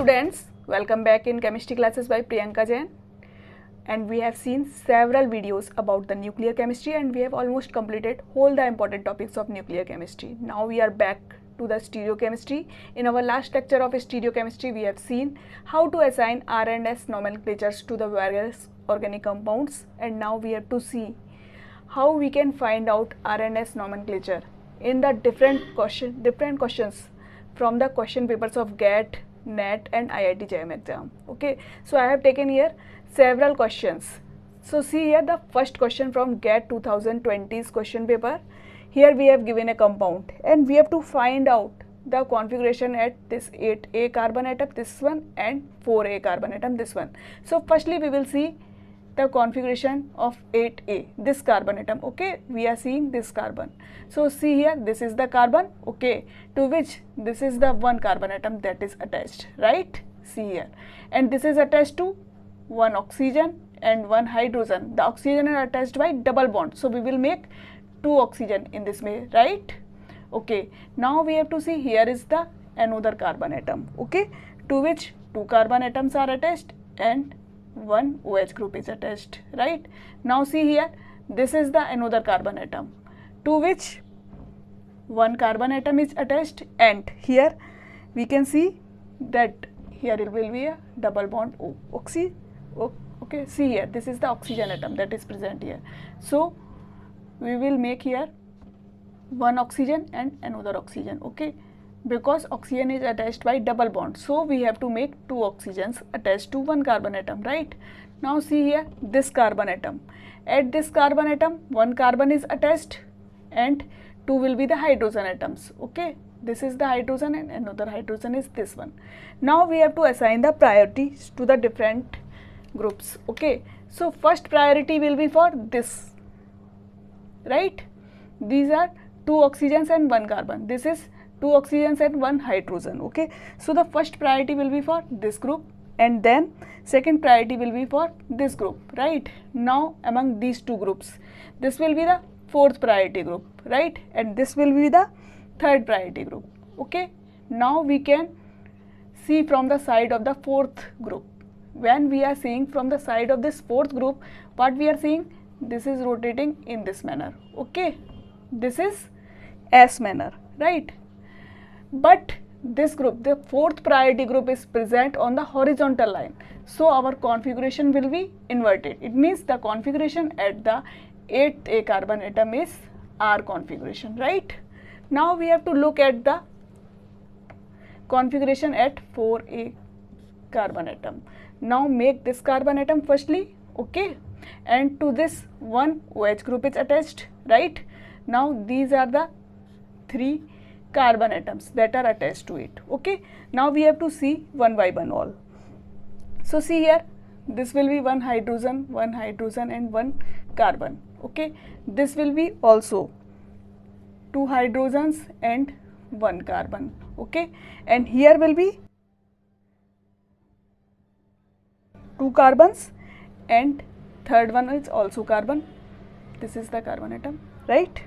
students, welcome back in chemistry classes by Priyanka Jain, and we have seen several videos about the nuclear chemistry and we have almost completed all the important topics of nuclear chemistry. Now we are back to the stereochemistry. In our last lecture of stereochemistry, we have seen how to assign R and S nomenclatures to the various organic compounds, and now we have to see how we can find out R and S nomenclature in the different questions from the question papers of GATE, NET and IIT JAM exam. Okay, so I have taken here several questions. So see here the first question from GATE 2020's question paper. Here we have given a compound and we have to find out the configuration at this 8A carbon atom, this one, and 4A carbon atom, this one. So firstly we will see the configuration of 8A, this carbon atom. Okay, we are seeing this carbon. So see here, this is the carbon, okay, to which this is the one carbon atom that is attached, right? See here, and this is attached to one oxygen and one hydrogen. The oxygen is attached by double bond, so we will make two oxygen in this way, right? Okay, now we have to see here is the another carbon atom, okay, to which two carbon atoms are attached and one OH group is attached, right? Now see here, this is the another carbon atom to which one carbon atom is attached, and here we can see that here it will be a double bond oxy. Okay, see here, this is the oxygen atom that is present here. So we will make here one oxygen and another oxygen, okay, because oxygen is attached by double bond, so we have to make two oxygens attached to one carbon atom, right? Now see here this carbon atom. At this carbon atom, one carbon is attached and two will be the hydrogen atoms, okay. This is the hydrogen and another hydrogen is this one. Now we have to assign the priorities to the different groups, okay. So first priority will be for this, right? These are two oxygens and one carbon. This is two oxygens and one hydrogen, okay. So the first priority will be for this group and then second priority will be for this group, right? Now among these two groups, this will be the fourth priority group, right? And this will be the third priority group, okay. Now we can see from the side of the fourth group. When we are seeing from the side of this fourth group, what we are seeing, this is rotating in this manner, okay. This is S manner, right? But this group, the fourth priority group, is present on the horizontal line, so our configuration will be inverted. It means the configuration at the 8A carbon atom is R configuration, right? Now we have to look at the configuration at 4A carbon atom. Now make this carbon atom firstly, okay, and to this one OH group is attached, right? Now these are the three carbon atoms that are attached to it, okay. Now we have to see one by one all. So see here, this will be one hydrogen and one carbon, okay. This will be also two hydrogens and one carbon, okay, and here will be two carbons and third one is also carbon. This is the carbon atom, right?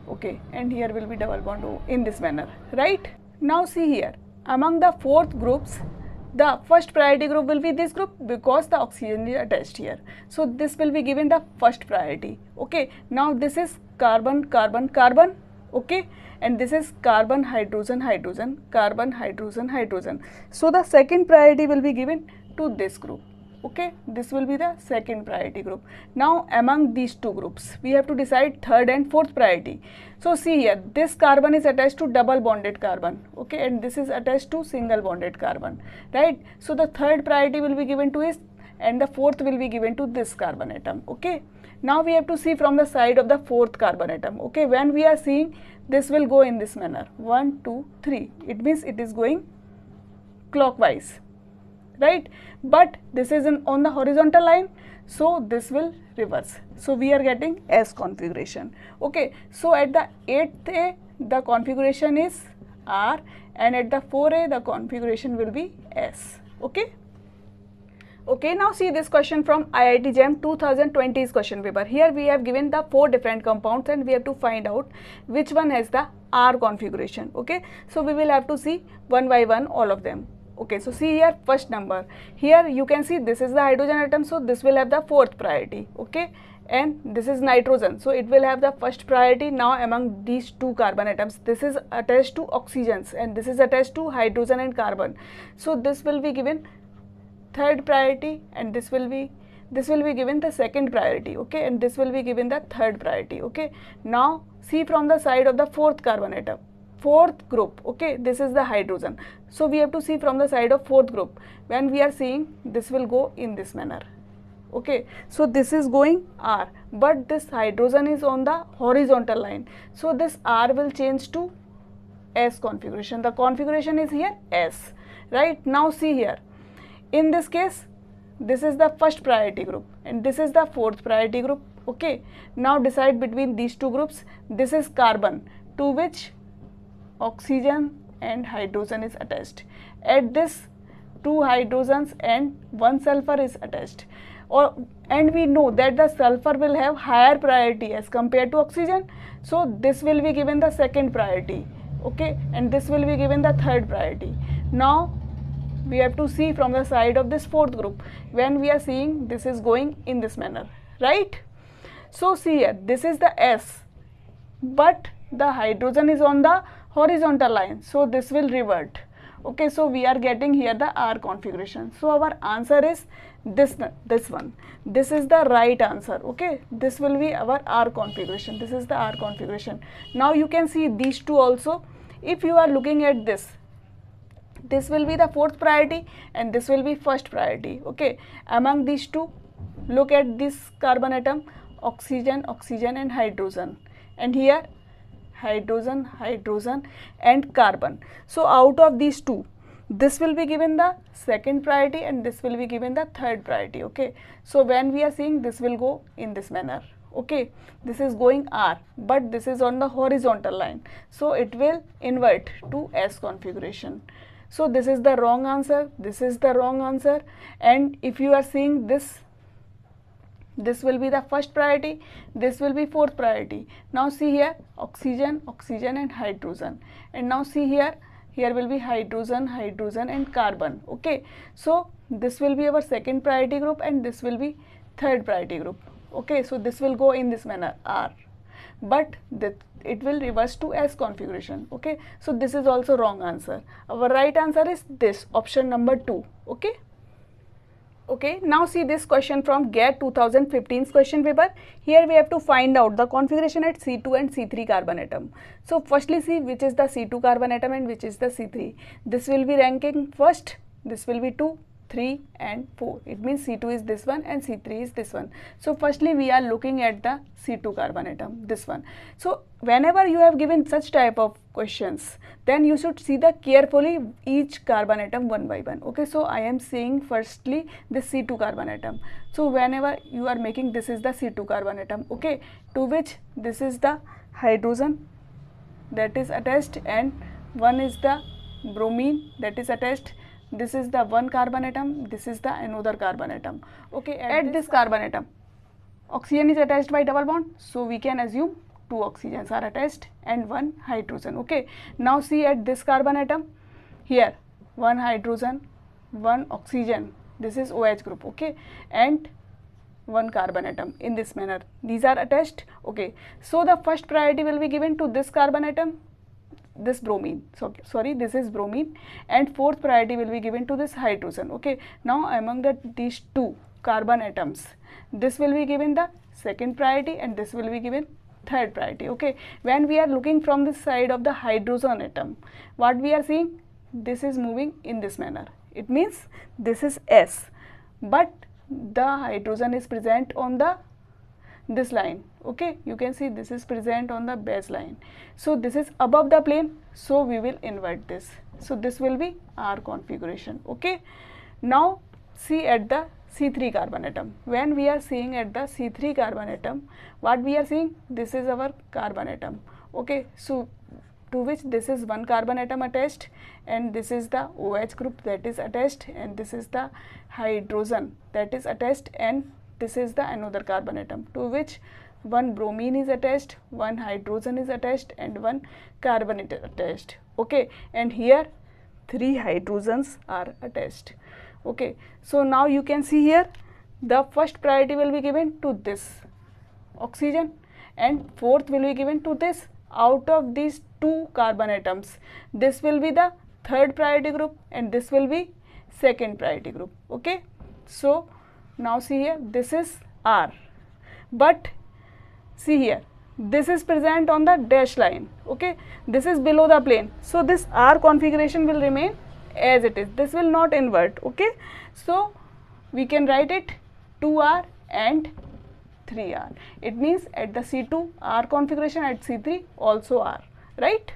Okay, and here will be double bond O in this manner, right? Now see here, among the fourth groups, the first priority group will be this group because the oxygen is attached here. So this will be given the first priority, okay. Now this is carbon, carbon, carbon, okay, and this is carbon, hydrogen, hydrogen, carbon, hydrogen, hydrogen. So the second priority will be given to this group, okay. This will be the second priority group. Now among these two groups, we have to decide third and fourth priority. So see here, this carbon is attached to double bonded carbon, okay, and this is attached to single bonded carbon, right? So the third priority will be given to it and the fourth will be given to this carbon atom, okay. Now we have to see from the side of the fourth carbon atom, okay. When we are seeing, this will go in this manner, 1, 2, 3. It means it is going clockwise, right? But this is on the horizontal line, so this will reverse. So we are getting S configuration, okay. So at the 8th A, the configuration is R, and at the 4A, the configuration will be S, okay. Okay, now see this question from IIT JAM 2020's question paper. Here we have given the 4 different compounds and we have to find out which one has the R configuration. Okay, so we will have to see one by one all of them. Okay, so see here first number. Here you can see this is the hydrogen atom, so this will have the fourth priority. Okay, and this is nitrogen, so it will have the first priority. Now among these two carbon atoms, this is attached to oxygens and this is attached to hydrogen and carbon, so this will be given third priority, and this will be given the second priority. Okay, and this will be given the third priority. Okay, now see from the side of the fourth carbon atom, fourth group. Okay, this is the hydrogen, so we have to see from the side of fourth group. When we are seeing, this will go in this manner. Okay, so this is going R, but this hydrogen is on the horizontal line, so this R will change to S configuration. The configuration is here S, right? Now see here, in this case, this is the first priority group and this is the fourth priority group. Okay, now decide between these two groups. This is carbon, to which oxygen and hydrogen is attached. At this, two hydrogens and one sulfur is attached, and we know that the sulfur will have higher priority as compared to oxygen, so this will be given the second priority. Okay, and this will be given the third priority. Now we have to see from the side of this fourth group. When we are seeing, this is going in this manner, right? So see here, this is the S, but the hydrogen is on the horizontal line, so this will revert. Okay, so we are getting here the R configuration. So our answer is this one. This is the right answer. Okay, this will be our R configuration. This is the R configuration. Now you can see these two also. If you are looking at this, this will be the fourth priority and this will be first priority. Okay, among these two, look at this carbon atom, oxygen, oxygen and hydrogen, and here hydrogen, hydrogen and carbon. So out of these two, this will be given the second priority and this will be given the third priority. Okay, so when we are seeing, this will go in this manner. Okay, this is going R, but this is on the horizontal line, so it will invert to S configuration. So this is the wrong answer, this is the wrong answer, and if you are seeing this, this will be the first priority, this will be fourth priority. Now see here, oxygen, oxygen and hydrogen, and now see here, here will be hydrogen, hydrogen and carbon. Okay, so this will be our second priority group and this will be third priority group. Okay, so this will go in this manner, R, but it will reverse to S configuration. Okay, so this is also wrong answer. Our right answer is this, option number 2. Okay. Okay, now see this question from GATE 2015's question paper. Here we have to find out the configuration at C2 and C3 carbon atom. So firstly see which is the C2 carbon atom and which is the C3. This will be ranking first, this will be 2, 3 and 4. It means C2 is this one and C3 is this one. So firstly we are looking at the C2 carbon atom, this one. So whenever you have given such type of questions, then you should see the carefully each carbon atom one by one. Okay, so I am saying firstly this C2 carbon atom. So whenever you are making, this is the C2 carbon atom. Okay, to which this is the hydrogen that is attached and one is the bromine that is attached. This is the one carbon atom, this is the another carbon atom. Okay, at this carbon atom, oxygen is attached by double bond, so we can assume 2 oxygens are attached and 1 hydrogen. Okay, now see at this carbon atom, here 1 hydrogen, 1 oxygen, this is OH group. Okay, and 1 carbon atom in this manner, these are attached. Okay, so the first priority will be given to this carbon atom, this bromine, sorry this is bromine, and fourth priority will be given to this hydrogen. Okay, now among these two carbon atoms, this will be given the second priority and this will be given third priority. Okay, when we are looking from this side of the hydrogen atom, what we are seeing, this is moving in this manner. It means this is S, but the hydrogen is present on the this line. Okay, you can see this is present on the base line, so this is above the plane, so we will invert this. So this will be R configuration. Okay, now see at the C3 carbon atom. When we are seeing at the C3 carbon atom, what we are seeing, this is our carbon atom. Okay, so to which this is 1 carbon atom attached and this is the OH group that is attached and this is the hydrogen that is attached and this is the another carbon atom, to which 1 bromine is attached, 1 hydrogen is attached and 1 carbon is attached. Okay, and here 3 hydrogens are attached. Okay, so now you can see here the first priority will be given to this oxygen and fourth will be given to this. Out of these 2 carbon atoms, this will be the third priority group and this will be second priority group. Okay, so now see here, this is R, but see here, this is present on the dash line. Okay, this is below the plane, so this R configuration will remain as it is, this will not invert. Okay, so we can write it 2R and 3R. It means at the C2 R configuration, at C3 also R, right?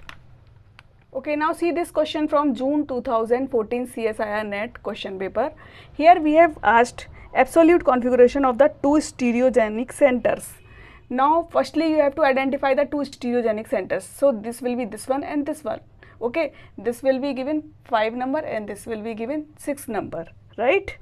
Okay, now see this question from June 2014 CSIR NET question paper. Here we have asked absolute configuration of the 2 stereogenic centers. Now firstly you have to identify the 2 stereogenic centers. So this will be this one and this one. Okay, this will be given 5 number and this will be given 6 number, right?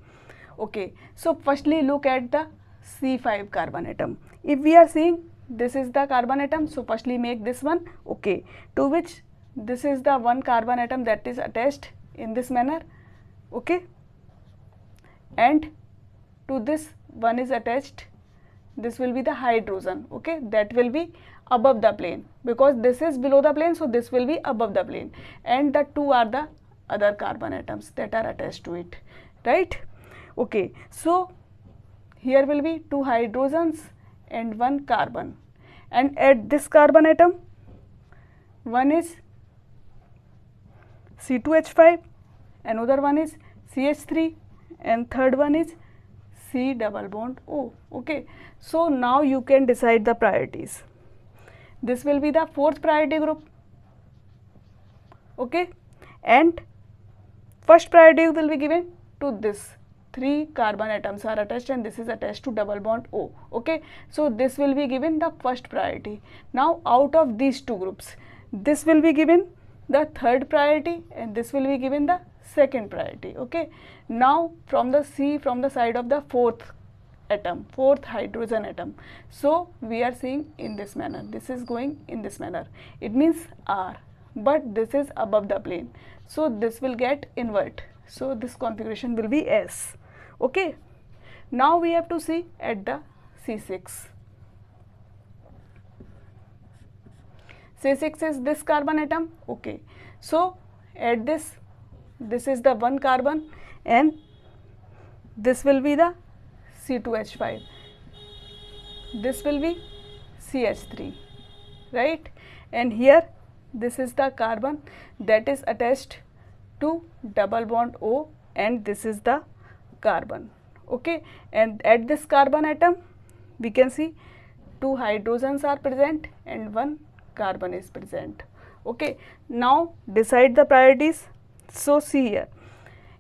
Okay, so firstly look at the C5 carbon atom. If we are seeing this is the carbon atom, so firstly make this one. Okay, to which this is the one carbon atom that is attached in this manner. Okay, and to this one is attached, this will be the hydrogen. Okay, that will be above the plane, because this is below the plane, so this will be above the plane, and the 2 are the other carbon atoms that are attached to it, right? Okay, so here will be 2 hydrogens and 1 carbon, and at this carbon atom one is C2H5, another one is CH3 and third one is C double bond O. Okay, so now you can decide the priorities. This will be the fourth priority group. Okay, and first priority will be given to this. 3 carbon atoms are attached and this is attached to double bond O. Okay, so this will be given the first priority. Now out of these 2 groups, this will be given the third priority and this will be given the second priority. Okay, now from the side of the fourth atom, fourth hydrogen atom, so we are seeing in this manner, this is going in this manner, it means R, but this is above the plane, so this will get invert, so this configuration will be S. Okay, now we have to see at the C6. C6 is this carbon atom. Okay, so at this is the one carbon and this will be the C2H5, this will be CH3, right? And here this is the carbon that is attached to double bond O and this is the carbon. Okay, and at this carbon atom we can see 2 hydrogens are present and 1 carbon is present. Okay, now decide the priorities. So see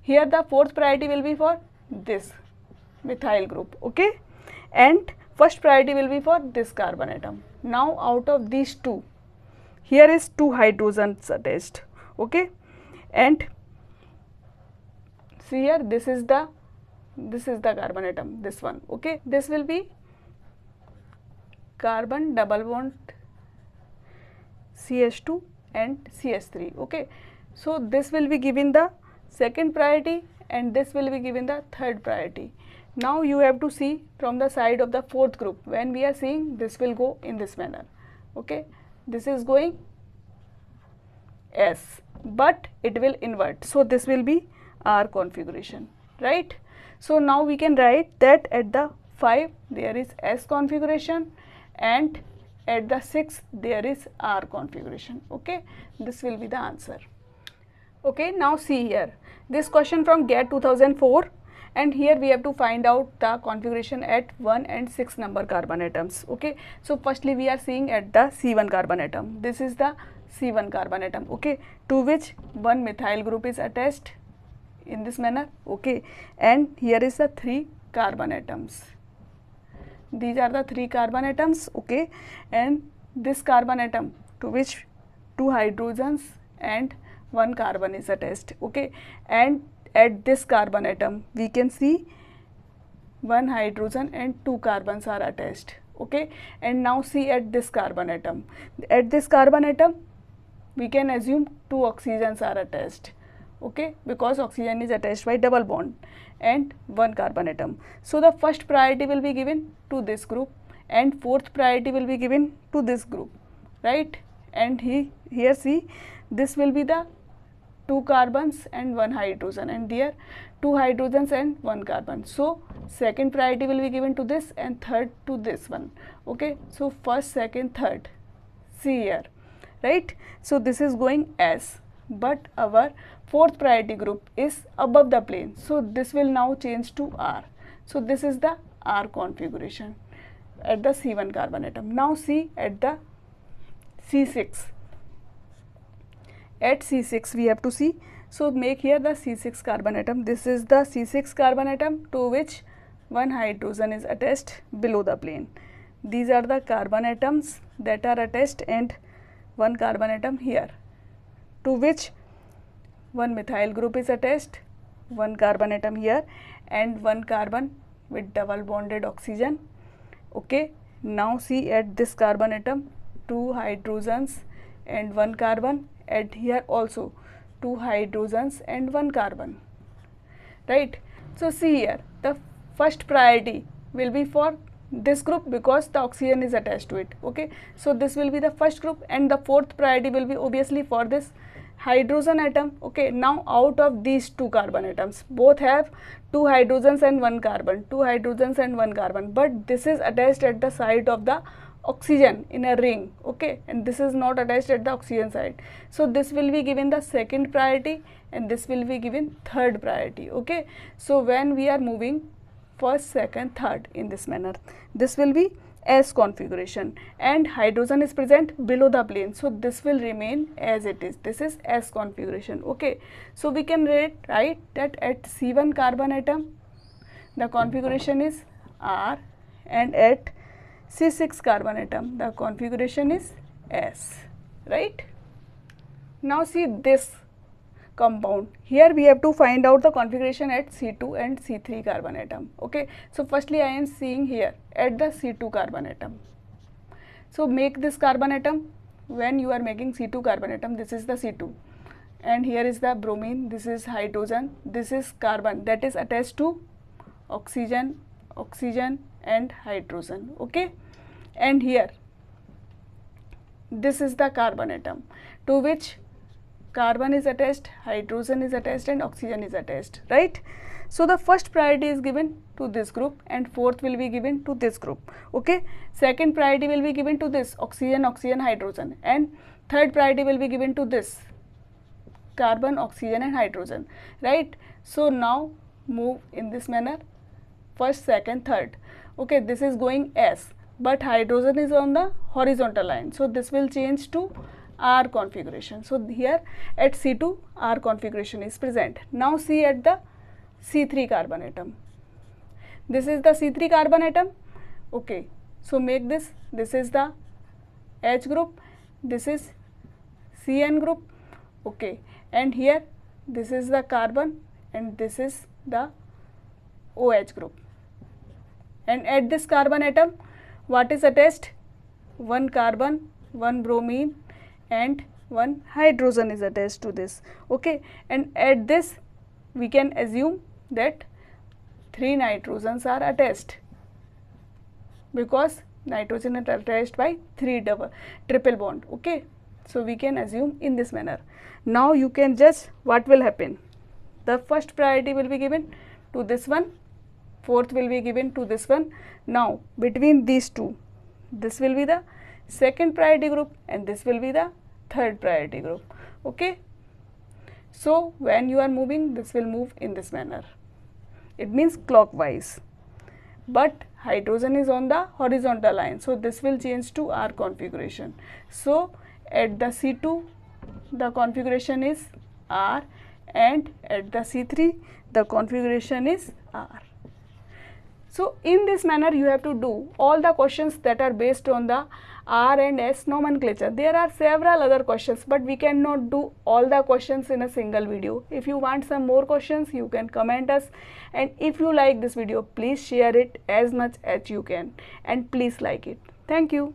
here the fourth priority will be for this methyl group. Okay, and first priority will be for this carbon atom. Now out of these 2, here is 2 hydrogens attached. Okay, and see here, this is the carbon atom, this one. Okay, this will be carbon double bond CH2 and CH3. Okay, so this will be given the second priority and this will be given the third priority. Now you have to see from the side of the fourth group, when we are seeing this will go in this manner. Okay, this is going S, but it will invert, so this will be R configuration, right? So now we can write that at the 5 there is S configuration and at the 6 there is R configuration. Okay, this will be the answer. Okay, now see here, this question from GATE 2004, and here we have to find out the configuration at 1 and 6 number carbon atoms. Okay, so firstly we are seeing at the C1 carbon atom, this is the C1 carbon atom. Okay, to which one methyl group is attached in this manner. Okay, and here is the 3 carbon atoms, these are the 3 carbon atoms. Okay, and this carbon atom to which 2 hydrogens and 1 carbon is attached. Okay, and at this carbon atom we can see 1 hydrogen and 2 carbons are attached. Okay, and now see at this carbon atom, we can assume 2 oxygens are attached. okay, because oxygen is attached by double bond and one carbon atom. So the first priority will be given to this group and fourth priority will be given to this group, right? And here see, this will be the 2 carbons and 1 hydrogen, and here 2 hydrogens and 1 carbon. So second priority will be given to this and third to this one, okay. So first, second, third, see here, right? So this is going S, but our fourth priority group is above the plane, so this will now change to R. So this is the R configuration at the C1 carbon atom. Now see at the C6. At C6 we have to see, so make here the C6 carbon atom. This is the C6 carbon atom to which one hydrogen is attached below the plane. These are the carbon atoms that are attached and one carbon atom here, to which one methyl group is attached, one carbon atom here and one carbon with double bonded oxygen, okay. Now see at this carbon atom, 2 hydrogens and 1 carbon, and here also 2 hydrogens and 1 carbon, right? So see here, the first priority will be for this group because the oxygen is attached to it, okay. So this will be the first group, and the fourth priority will be obviously for this hydrogen atom, okay. Now out of these 2 carbon atoms, both have 2 hydrogens and 1 carbon, 2 hydrogens and 1 carbon, but this is attached at the side of the oxygen in a ring, okay, and this is not attached at the oxygen side. So this will be given the second priority and this will be given third priority, okay. So when we are moving first, second, third in this manner, this will be S configuration, and hydrogen is present below the plane, so this will remain as it is. This is S configuration, okay. So we can write that at C1 carbon atom the configuration is R, and at C6 carbon atom the configuration is S, right? Now see this compound, here we have to find out the configuration at C2 and C3 carbon atom, okay. So firstly I am seeing here at the C2 carbon atom. So make this carbon atom. When you are making C2 carbon atom, this is the C2 and here is the bromine, this is hydrogen, this is carbon that is attached to oxygen, oxygen and hydrogen, okay. And here this is the carbon atom to which carbon is attached, hydrogen is attached and oxygen is attached, right? So the first priority is given to this group and fourth will be given to this group, okay. Second priority will be given to this oxygen, oxygen, hydrogen, and third priority will be given to this carbon, oxygen and hydrogen, right? So now move in this manner, first, second, third, okay. This is going S, but hydrogen is on the horizontal line, so this will change to R configuration. So here at C2 R configuration is present. Now see at the C3 carbon atom, this is the C3 carbon atom, okay. So make this, this is the H group, this is CN group, okay, and here this is the carbon and this is the OH group. And at this carbon atom, what is attached? One carbon, one bromine and one hydrogen is attached to this, okay. And at this we can assume that 3 nitrogens are attached because nitrogen is attached by 3 triple bond, okay. So we can assume in this manner. Now you can judge what will happen. The first priority will be given to this one, fourth will be given to this one. Now between these two, this will be the second priority group and this will be the third priority group, okay. So when you are moving, this will move in this manner, it means clockwise, but hydrogen is on the horizontal line, so this will change to R configuration. So at the C2 the configuration is R and at the C3 the configuration is R. So in this manner you have to do all the questions that are based on the R and S nomenclature. There are several other questions, but we cannot do all the questions in a single video. If you want some more questions, you can comment us, and if you like this video, please share it as much as you can and please like it. Thank you.